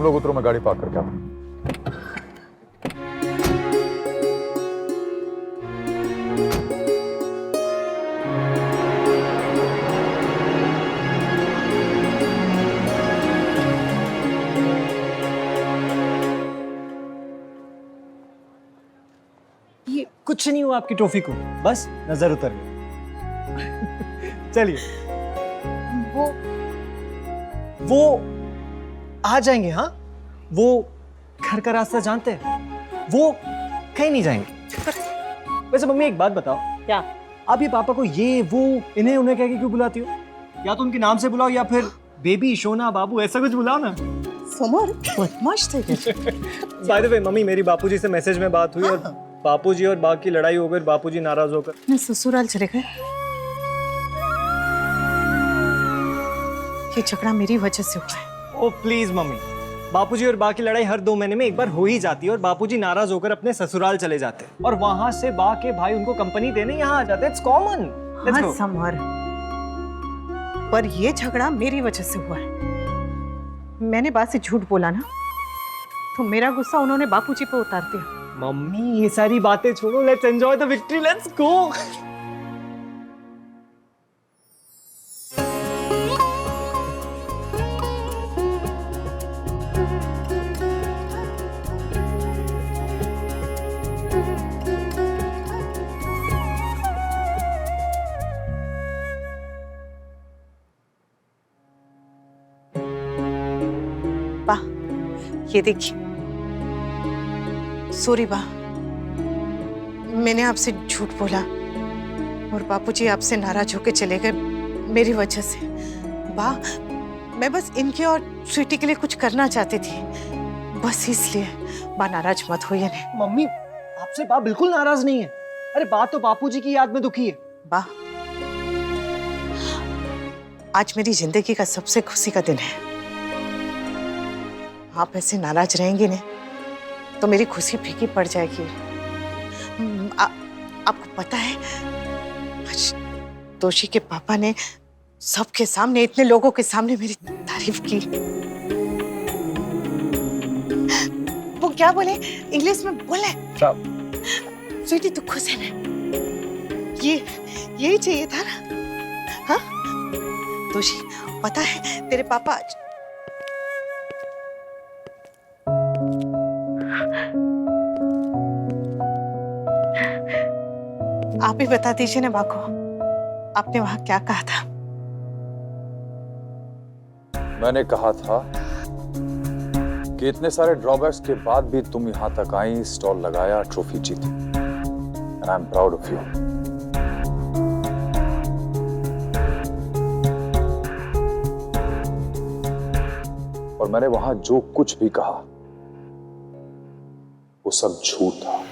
लोग उतरो, मैं गाड़ी पार्क करके आता हूं। ये कुछ नहीं हुआ आपकी ट्रॉफी को, बस नजर उतर गई। चलिए वो आ जाएंगे। हाँ, वो घर का रास्ता जानते हैं, वो कहीं नहीं जाएंगे। वैसे मम्मी एक बात बताओ, क्या? आप ये पापा को ये वो इन्हें उन्हें कह के क्यों बुलाती हो? या तो उनके नाम से बुलाओ या फिर बेबी, सोना, बाबू ऐसा कुछ बुलाओ ना। समर बदमाश थे क्या? बाय द वे मम्मी, मेरी बापूजी से मैसेज में बात हुई और बापूजी और बाघ की लड़ाई हो गई, बापूजी नाराज होकर मैं ससुराल चले गए। ये झगड़ा मेरी वजह से हुआ है। ओ प्लीज मम्मी, बापूजी और बा की लड़ाई हर 2 महीने में एक बार हो ही जाती है और बापूजी नाराज होकर अपने ससुराल चले जाते हैं और वहां से बा के भाई उनको कंपनी देने यहाँ आ जाते हैं। It's common. लेट्स हाँ गो। समर, पर ये झगड़ा मेरी वजह से हुआ है। मैंने बात से झूठ बोला ना, तो मेरा गुस्सा उन्होंने बापूजी पे उतार दिया। मम्मी ये सारी बातें छोड़ो, let's enjoy the victory, let's go. बा, ये देखिए। सॉरी बा, मैंने आपसे झूठ बोला और बापूजी आपसे नाराज होके चले गए मेरी वजह से। बा, मैं बस इनके और स्वीटी के लिए कुछ करना चाहती थी, बस इसलिए। बा नाराज मत होइए ने। मम्मी आपसे बा बिल्कुल नाराज नहीं है। अरे बात तो बापूजी की याद में दुखी है। बा, आज मेरी जिंदगी का सबसे खुशी का दिन है। आप ऐसे नाराज रहेंगे ना तो मेरी खुशी फीकी पड़ जाएगी। आपको पता है, आज तोशी के पापा ने सबके सामने, इतने लोगों के सामने मेरी तारीफ की। वो क्या बोले, इंग्लिश में बोले, स्वीटी तू खुश है ना? यही चाहिए था ना? हाँ तोशी, पता है तेरे पापा आप ही बता दीजिए ना बाको, आपने वहां क्या कहा था? मैंने कहा था कि इतने सारे ड्रॉबैक्स के बाद भी तुम यहां तक आई, स्टॉल लगाया, ट्रॉफी जीती, and I am proud of you. और मैंने वहां जो कुछ भी कहा वो सब झूठ था।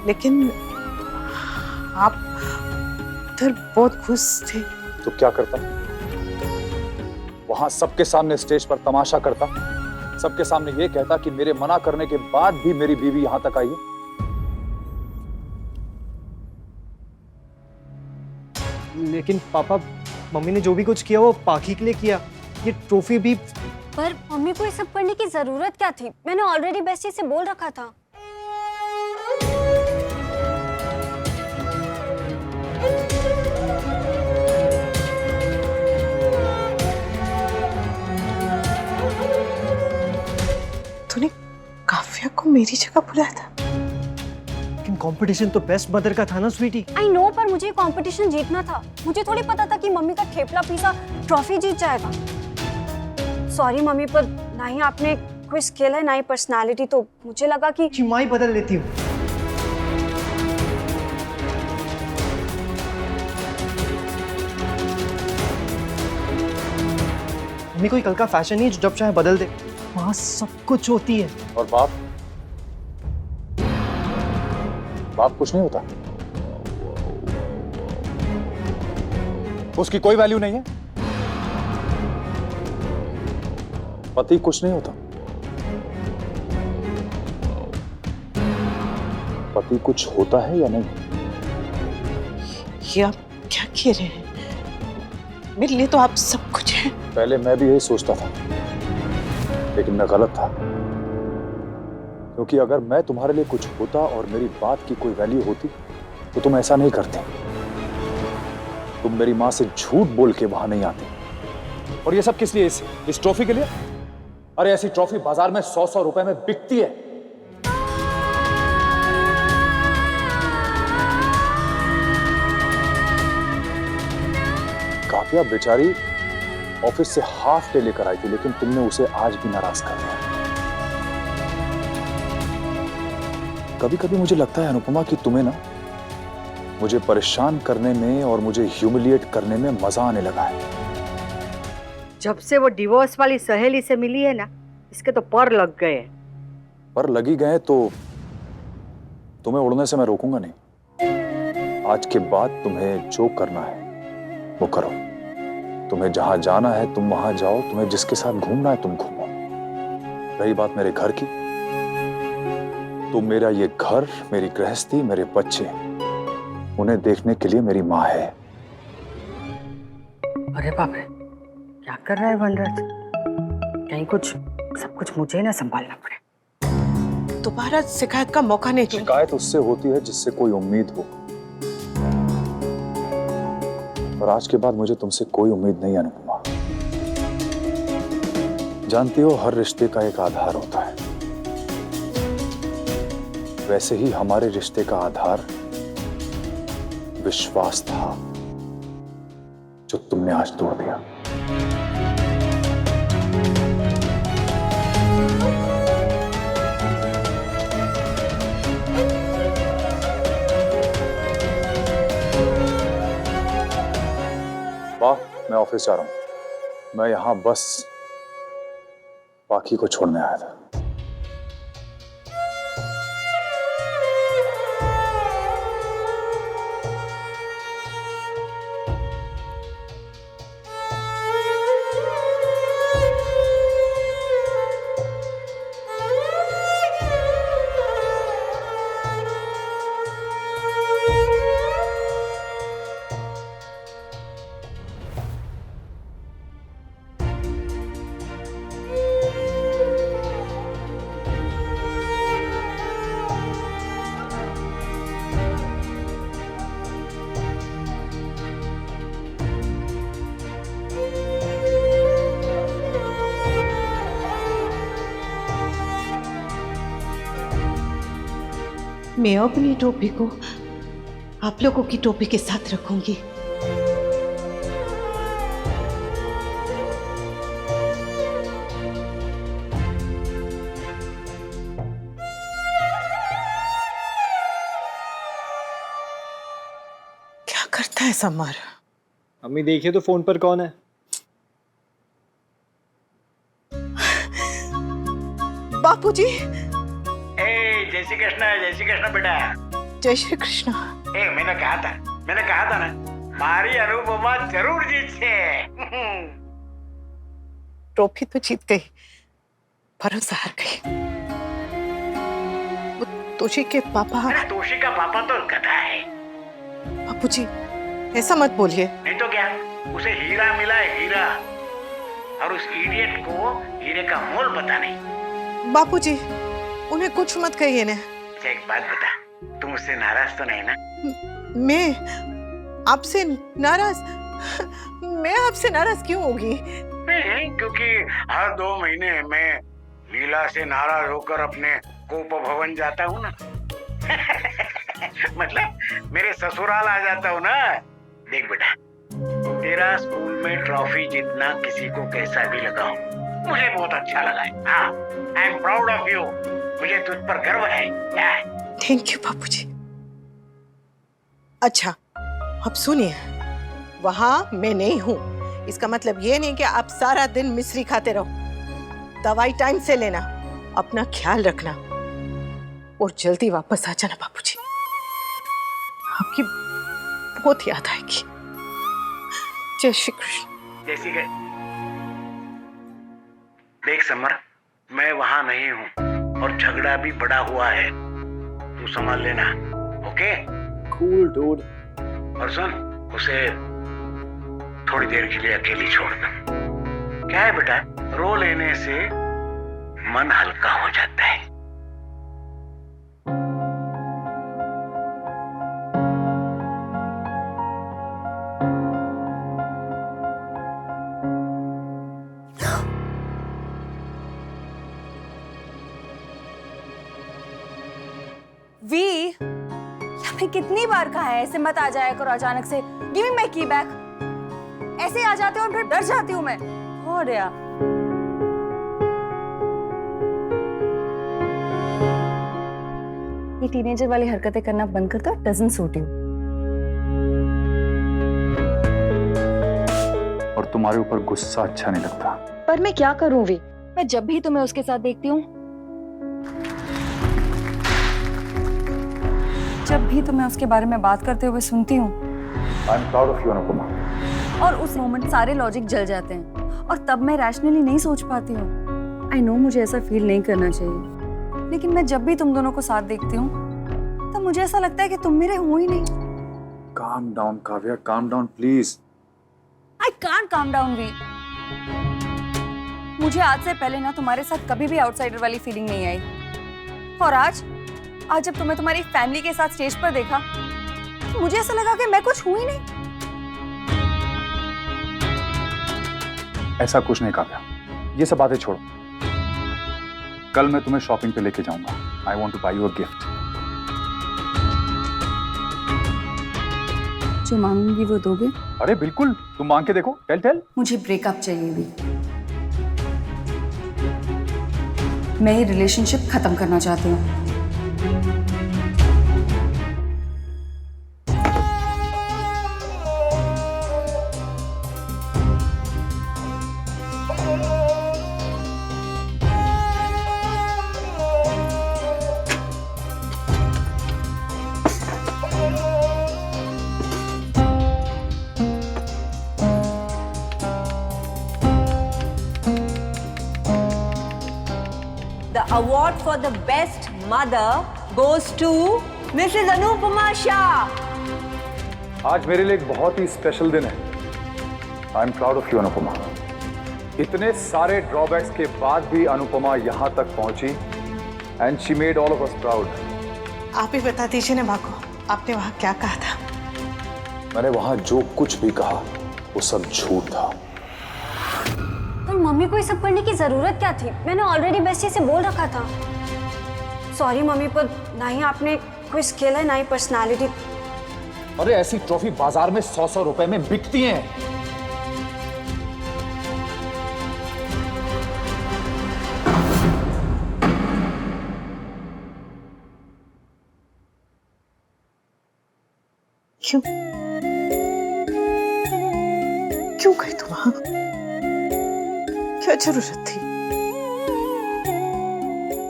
लेकिन आप उधर बहुत खुश थे। तो क्या करता? वहां सबके सामने स्टेज पर तमाशा करता, सबके सामने ये कहता कि मेरे मना करने के बाद भी मेरी बीवी यहां तक आई है। लेकिन पापा, मम्मी ने जो भी कुछ किया वो पाखी के लिए किया। ये ट्रॉफी भी। पर मम्मी को ये सब करने की जरूरत क्या थी? मैंने ऑलरेडी बेस्टी से बोल रखा था। तूने काव्या को मेरी जगह बुलाया था? लेकिन कंपटीशन तो बेस्ट मदर का था ना स्वीटी। आई नो, पर मुझे कंपटीशन जीतना था। मुझे थोड़ी पता था कि मम्मी का ठेपला पिज़्ज़ा ट्रॉफी जीत जाएगा। सॉरी मम्मी, पर ना ही आपने कोई स्किल है ना ही पर्सनालिटी, तो मुझे लगा कि माई बदल लेती हूँ। मम्मी कोई कल का फैशन नहीं जो जब चाहे बदल दे। वहां सब कुछ होती है। और बाप कुछ नहीं होता, उसकी कोई वैल्यू नहीं है। पति कुछ नहीं होता, पति कुछ होता है या नहीं? ये आप क्या कह रहे हैं? मेरे लिए तो आप सब कुछ हैं। पहले मैं भी यही सोचता था, लेकिन मैं गलत था। क्योंकि अगर मैं तुम्हारे लिए कुछ होता और मेरी बात की कोई वैल्यू होती तो तुम ऐसा नहीं करते। तुम मेरी मां से झूठ बोल के वहां नहीं आते। और ये सब किस लिए? इस ट्रॉफी के लिए? अरे ऐसी ट्रॉफी बाजार में 100-100 रुपए में बिकती है। काव्या बेचारी ऑफिस से हाफ डे लेकर आई थी, लेकिन तुमने उसे आज भी नाराज कर दिया। कभी कभी मुझे लगता है अनुपमा कि तुम्हें ना मुझे परेशान करने में और मुझे ह्यूमिलिएट करने में मजा आने लगा है। जब से वो डिवोर्स वाली सहेली से मिली है ना, इसके तो पर लग गए। पर लगी गए तो तुम्हें उड़ने से मैं रोकूंगा नहीं। आज के बाद तुम्हें जो करना है वो करो। तुम्हें जहां जाना है तुम वहां जाओ, तुम्हें जिसके साथ घूमना है तुम घूमो। रही बात मेरे घर की, तो मेरा ये घर, मेरी गृहस्थी, मेरे बच्चे, उन्हें देखने के लिए मेरी माँ है। अरे बाप रे, क्या कर रहा है वनराज? कहीं कुछ सब कुछ मुझे ना संभालना पड़े। दोबारा शिकायत का मौका नहीं दूंगी। शिकायत उससे होती है जिससे कोई उम्मीद हो, और आज के बाद मुझे तुमसे कोई उम्मीद नहीं अनुपमा। जानती हो, हर रिश्ते का एक आधार होता है। वैसे ही हमारे रिश्ते का आधार विश्वास था, जो तुमने आज तोड़ दिया। वाह, मैं ऑफिस जा रहा हूं। मैं यहां बस बाकी को छोड़ने आया था। मैं अपनी टोपी को आप लोगों की टोपी के साथ रखूंगी। क्या करता है समर? अम्मी देखिए तो फोन पर कौन है? बापूजी। जय श्री कृष्ण बेटा। जय श्री कृष्ण। मैंने कहा था ना, हमारी अनुपमा जरूर जीत से। ट्रॉफी तो जीत गई, भरोसा हार गई। वो तोशी के पापा। तोशी का पापा तो गधा है। बापूजी ऐसा मत बोलिए। नहीं तो क्या, उसे हीरा मिला है, हीरा। और उस इडियट को हीरे का मोल पता नहीं। बापूजी उन्हें कुछ मत कहिए ना। अच्छा एक बात बता, तुम मुझसे नाराज तो नहीं ना? मैं आपसे नाराज? मैं आपसे नाराज क्यों होगी? नहीं, क्योंकि हर 2 महीने मैं लीला से नाराज होकर अपने कोप भवन जाता हूँ ना। मतलब मेरे ससुराल आ जाता हूँ ना। देख बेटा, तेरा स्कूल में ट्रॉफी जीतना किसी को कैसा भी लगा हो, मुझे बहुत अच्छा लगा है। हाँ, I am proud of you. मुझे तुझ पर गर्व है। थैंक यू बापूजी। अच्छा अब सुनिए, वहां मैं नहीं हूँ, इसका मतलब ये नहीं कि आप सारा दिन मिश्री खाते रहो। दवाई टाइम से लेना, अपना ख्याल रखना और जल्दी वापस आ जाना बापूजी। आपकी बहुत याद आएगी। जय श्री कृष्ण। जय श्री कृष्ण। देख समर, मैं वहां नहीं हूँ और झगड़ा भी बड़ा हुआ है। तू संभाल लेना, ओके? Cool dude. और सुन, उसे थोड़ी देर के लिए अकेली छोड़ दो। क्या है बेटा, रो लेने से मन हल्का हो जाता है। वी, हमें कितनी बार कहा है ऐसे मत आ जाया करो अचानक से। गिव मी माय की बैक। ऐसे आ जाते हो और फिर डर जाती हूँ मैं। हो गया। ये टीनेजर वाली हरकतें करना बंद कर दो, डजंट सूट यू। और तुम्हारे ऊपर गुस्सा अच्छा नहीं लगता। पर मैं क्या करूं वी? मैं जब भी तुम्हें उसके साथ देखती हूँ, जब भी तुम्हें उसके बारे में बात करते हुए सुनती हूँ, I am proud of you Anupama. और उस मोमेंट सारे लॉजिक जल जाते हैं और तब मैं रैशनली नहीं सोच पाती हूँ। आई नो मुझे ऐसा फील नहीं करना चाहिए, लेकिन मैं जब भी तुम दोनों को साथ देखती हूँ तब मुझे ऐसा लगता है कि तुम मेरे हो ही नहीं। काम down Kavya, calm down please. I can't calm down we. मुझे आज से पहले ना तुम्हारे साथ कभी भी आउटसाइडर वाली फीलिंग नहीं आई, और आज जब तुम्हें तुम्हारी फैमिली के साथ स्टेज पर देखा तो मुझे ऐसा लगा कि मैं कुछ हूं ही नहीं। ऐसा कुछ नहीं काव्या, ये सब बातें छोड़ो। कल मैं तुम्हें शॉपिंग पे लेके जाऊंगा। I want two by you a gift. जो मांगूंगी वो दोगे? अरे बिल्कुल, तुम मांग के देखो। Tell tell. मुझे ब्रेकअप चाहिए भी। मैं ये रिलेशनशिप खत्म करना चाहती हूँ। The award for the best mother goes to Mrs. Anupama Shah. आज मेरे लिए एक बहुत ही स्पेशल दिन है। I am proud of you Anupama. इतने सारे ड्रॉबैक्स के बाद भी अनुपमा यहाँ तक पहुंची and she made all of us proud. आप ही बता दीजिए ना माँ को, आपने वहाँ क्या कहा था? मैंने वहां जो कुछ भी कहा वो सब झूठ था। पर मम्मी को ये सब करने की जरूरत क्या थी? मैंने ऑलरेडी बेस्टी से बोल रखा था। सॉरी मम्मी, पर ना ही आपने कोई स्किल है ना ही पर्सनालिटी। अरे ऐसी ट्रॉफी बाजार में 100-100 रुपए में बिकती हैं। क्यों क्यों गई तुम वहां? क्या जरूरत थी?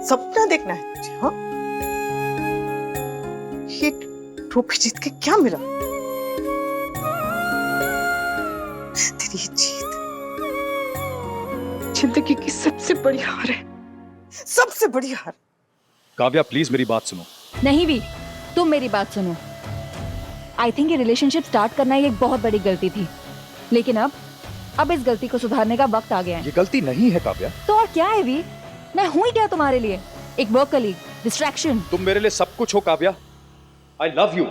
सपना देखना है तुझे? हाँ, ये ट्रॉफी जीत के क्या मिला? तेरी ये जीत जिंदगी की सबसे बड़ी हार है, सबसे बड़ी हार। काव्या प्लीज मेरी बात सुनो। नहीं भी, तुम मेरी बात सुनो। आई थिंक ये रिलेशनशिप स्टार्ट करना ही एक बहुत बड़ी गलती थी, लेकिन अब इस गलती को सुधारने का वक्त आ गया है। ये गलती नहीं है काव्या। तो और क्या है वी? मैं हूं ही क्या तुम्हारे लिए? एक वर्क कलीग, डिस्ट्रैक्शन। तुम मेरे लिए सब कुछ हो काव्या। I love you.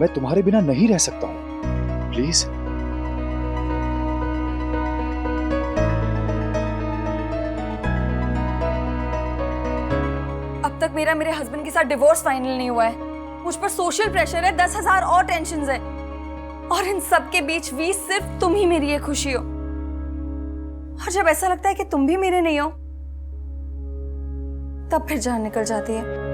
मैं तुम्हारे बिना नहीं रह सकता हूं। प्लीज। अब तक मेरे हस्बैंड के साथ डिवोर्स फाइनल नहीं हुआ है। मुझ पर सोशल प्रेशर है, 10,000 और टेंशन्स है, और इन सब के बीच भी सिर्फ तुम ही मेरी ये खुशी हो। और जब ऐसा लगता है कि तुम भी मेरे नहीं हो, तब फिर जान निकल जाती है।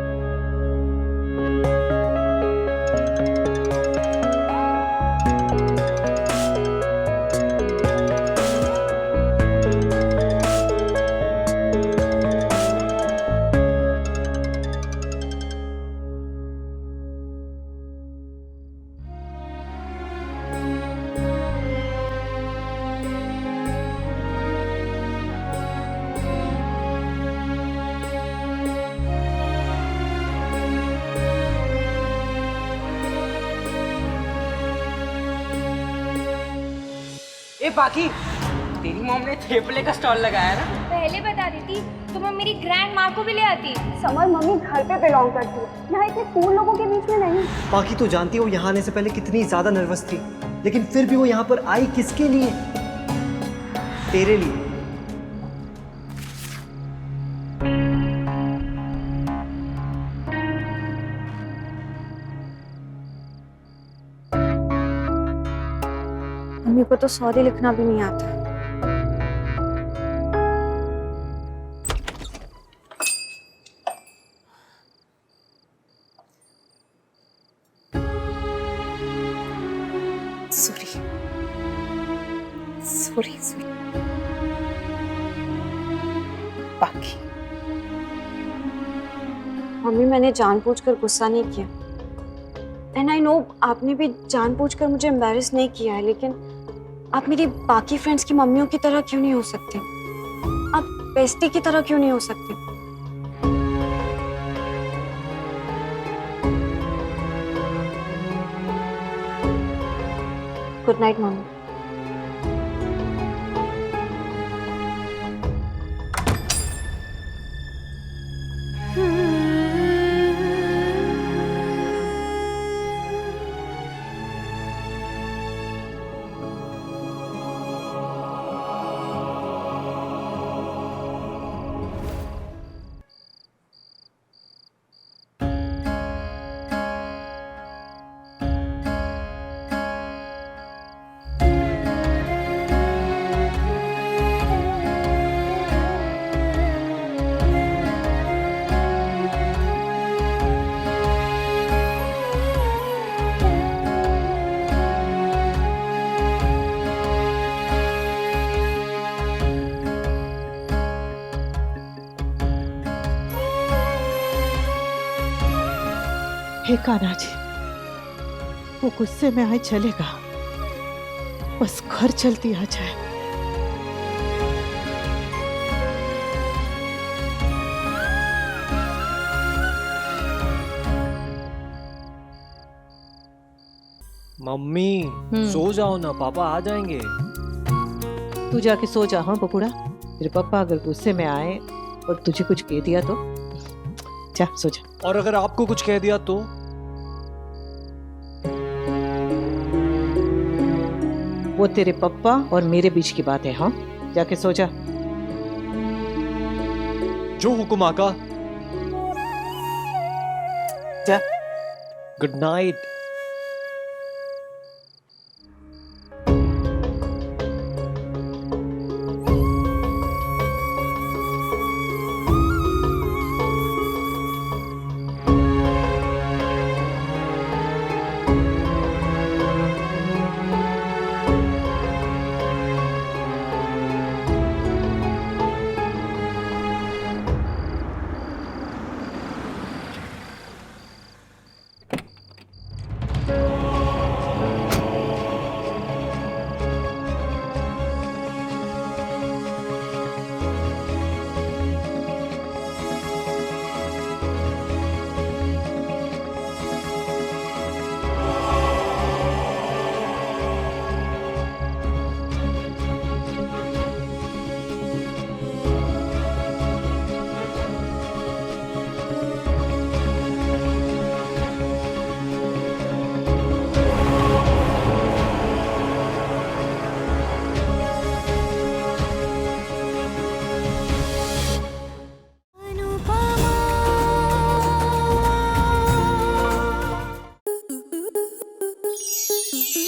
ए बाकी तेरी मॉम ने थेपले का स्टॉल लगाया ना। पहले बता देती तो मैं मेरी ग्रैंड माँ को भी ले आती। समर मम्मी घर पे बिलोंग करती है, यहाँ इतने कूल लोगों के बीच में नहीं। बाकी तो जानती हो यहाँ आने से पहले कितनी ज्यादा नर्वस थी, लेकिन फिर भी वो यहाँ पर आई किसके लिए? तेरे लिए। मम्मी को तो सॉरी लिखना भी नहीं आता। Sorry sorry sorry. बाकी मम्मी मैंने जानबूझकर गुस्सा नहीं किया। एंड आई नो आपने भी जानबूझकर मुझे एम्बैरेस नहीं किया है, लेकिन आप मेरी बाकी फ्रेंड्स की मम्मियों की तरह क्यों नहीं हो सकते? आप बेस्टी की तरह क्यों नहीं हो सकते? Good night mummy. हे कान्हा जी, वो गुस्से में आए चलेगा, बस घर चलती आ जाए। मम्मी सो जाओ ना, पापा आ जाएंगे। तू जाके सो जा। हाँ बबूढ़ा, तेरे पापा अगर गुस्से में आए और तुझे कुछ कह दिया तो जा सो जा। और अगर आपको कुछ कह दिया तो? वो तेरे पापा और मेरे बीच की बात है। हाँ जाके सो जा। जो हुकुम आका। जा। Good night.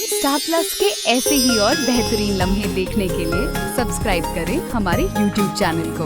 स्टार प्लस के ऐसे ही और बेहतरीन लम्हे देखने के लिए सब्सक्राइब करें हमारे YouTube चैनल को।